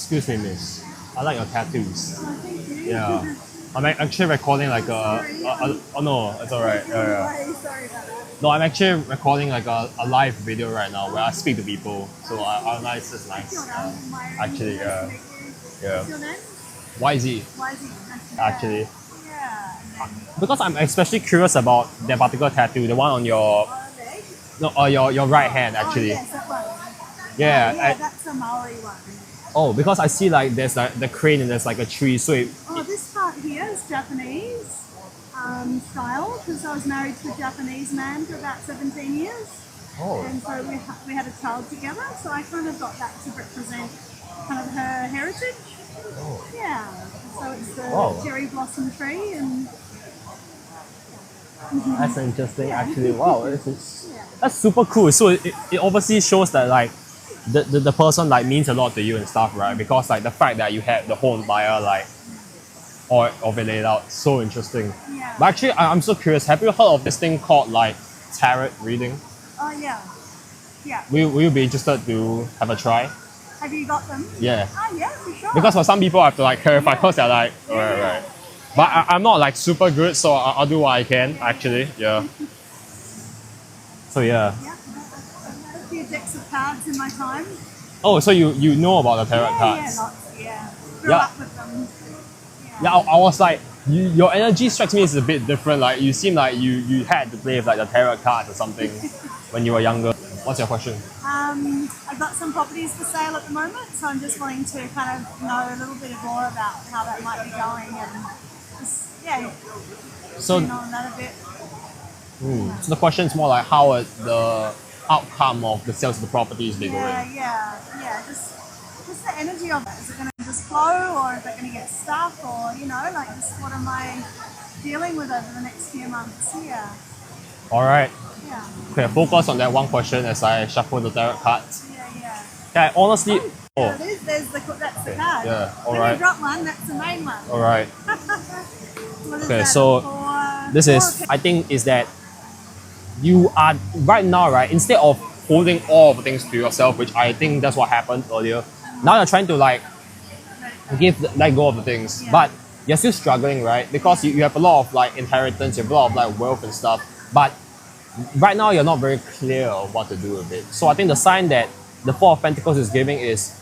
Excuse me, miss. I like your tattoos. Oh, thank you. Yeah. I'm actually recording like oh no, it's alright. Yeah, yeah. Sorry about that. No, I'm actually recording like a live video right now where I speak to people. So nice, it's nice. Actually, yeah. Yeah. What's your name? YZ, YZ. actually. Yeah. Because I'm especially curious about that particular tattoo, the one on your Leg? no, your right hand actually. Oh, yes, that one. Yeah. Yeah, that's a Maori one. Oh, because I see like there's like the crane and there's like a tree, so Oh, this part here is Japanese style because I was married to a Japanese man for about 17 years. oh. And so we had a child together, so I kind of got that to represent kind of her heritage. Oh. Yeah. So it's the Oh. cherry blossom tree and That's interesting actually. Wow, yeah. that's super cool. So it obviously shows that like the person like means a lot to you and stuff, right? Because like the fact that you had the whole entire like all of it laid out, so interesting. Yeah. But actually I'm so curious, have you heard of this thing called like tarot reading? Oh yeah. Yeah. Will you be interested to have a try? Have you got them? Yeah. Oh yeah, for sure. Because for some people I have to like clarify because they're like, right. But I'm not like super good, so I'll do what I can actually. Yeah. So yeah. Yeah. A few decks of cards in my time. Oh, so you know about the tarot Yeah, cards? lots. Yeah. Grew Yeah. up with them. Yeah, I was like, your energy strikes me as a bit different. Like you seem like you had to play with like the tarot cards or something when you were younger. What's your question? I've got some properties for sale at the moment, so I'm just wanting to kind of know a little bit more about how that might be going and just, yeah, So, keen on that a bit. so the question is more like how would the outcome of the sales of the properties be going? Yeah. Just the energy of it. Is it going to just flow, or is it going to get stuck, or like just what am I dealing with over the next few months? Yeah. All right. Yeah. Okay, focus on that one question as I shuffle the tarot cards. Yeah. Okay, honestly. There it is. That's the card. Yeah, all When right. you drop one, that's the main one. All right. What is Okay, that? so Four- this is, four- I think, is that you are right now, right? Instead of holding all of the things to yourself, which I think that's what happened earlier. Now you're trying to like let go of the things, Yeah. but you're still struggling, right? Because you have a lot of like inheritance, you have a lot of like wealth and stuff, but right now you're not very clear of what to do with it. So I think the sign that the Four of Pentacles is giving is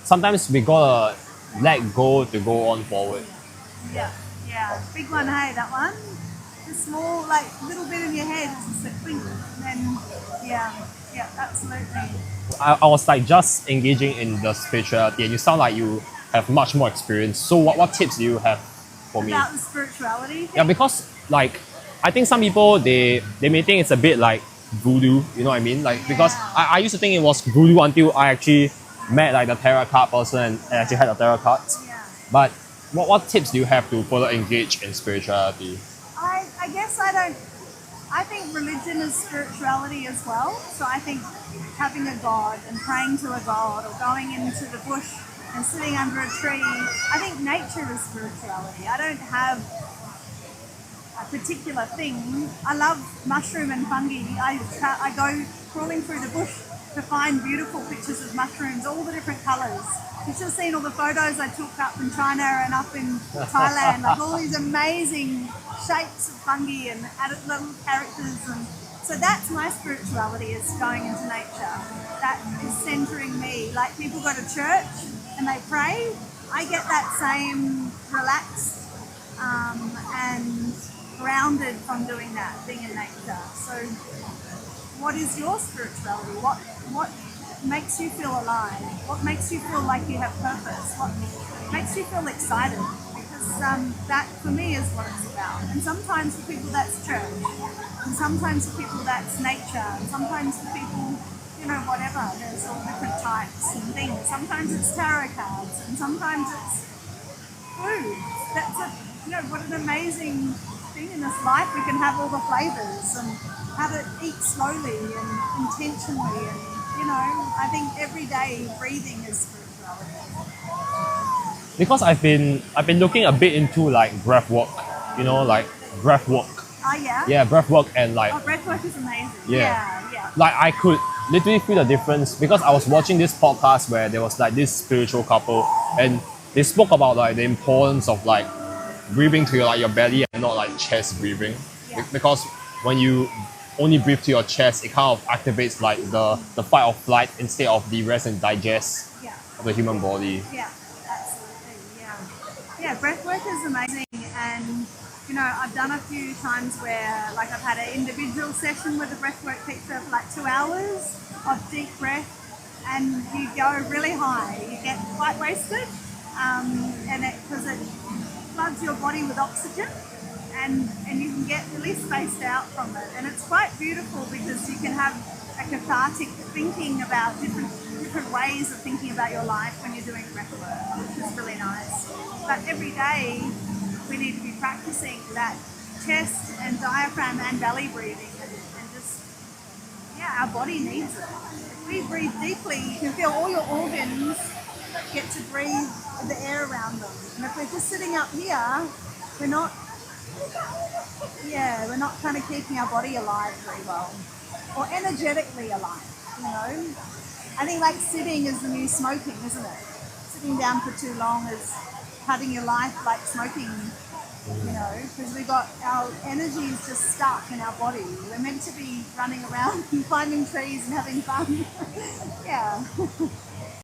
sometimes we gotta let go to go on forward. Yeah. Big one, hey, that one. The small, like, little bit in your head is just a clink. And then, yeah, absolutely. I was like just engaging in the spirituality and you sound like you have much more experience. So what tips do you have for me? About the spirituality thing. Yeah, because like I think some people they may think it's a bit like voodoo, you know what I mean? Like because I used to think it was voodoo until I actually met like the tarot card person and actually had the tarot cards. Yeah. But what tips do you have to further engage in spirituality? I guess I think religion is spirituality as well. So I think having a god and praying to a god or going into the bush and sitting under a tree, I think nature is spirituality. I don't have a particular thing. I love mushroom and fungi. I go crawling through the bush to find beautiful pictures of mushrooms, all the different colours. You should have seen all the photos I took up in China and up in Thailand, like all these amazing shapes of fungi and added little characters. And so that's my spirituality, is going into nature. That is centering me. Like people go to church and they pray. I get that same relaxed and grounded from doing that, being in nature. So what is your spirituality? What makes you feel alive? What makes you feel like you have purpose? What makes you feel excited? Because that for me is what it's about. And sometimes for people that's church, and sometimes for people that's nature, and sometimes for people, whatever. There's all different types and things. Sometimes it's tarot cards, and sometimes it's food. What an amazing thing in this life. We can have all the flavors and how to eat slowly and intentionally, and I think every day breathing is spirituality. Because I've been looking a bit into like breath work, like breath work. Oh yeah? Yeah, breath work and like Oh, breathwork is amazing. Yeah. Yeah. like I could literally feel the difference because I was watching this podcast where there was like this spiritual couple and they spoke about like the importance of like breathing to your like your belly and not like chest breathing. Yeah. Because when you only breathe to your chest, it kind of activates like the fight or flight instead of the rest and digest Yeah. of the human body. Yeah, absolutely. Yeah. Yeah, breath work is amazing. And, you know, I've done a few times where, like, I've had an individual session with a breathwork teacher for like 2 hours of deep breath, and you go really high. You get quite wasted, and because it floods your body with oxygen, and you can get really spaced out from it. And it's quite beautiful because you can have a cathartic thinking about different ways of thinking about your life when you're doing breath work, which is really nice. But every day we need to be practicing that chest and diaphragm and belly breathing, and just, yeah, our body needs it. If we breathe deeply, you can feel all your organs get to breathe the air around them. And if we're just sitting up here, we're not kind of keeping our body alive very well, or energetically alive, you know. I think like sitting is the new smoking, isn't it? Sitting down for too long is having your life like smoking, you know, because we got our energy is just stuck in our body. We're meant to be running around and climbing trees and having fun. Yeah.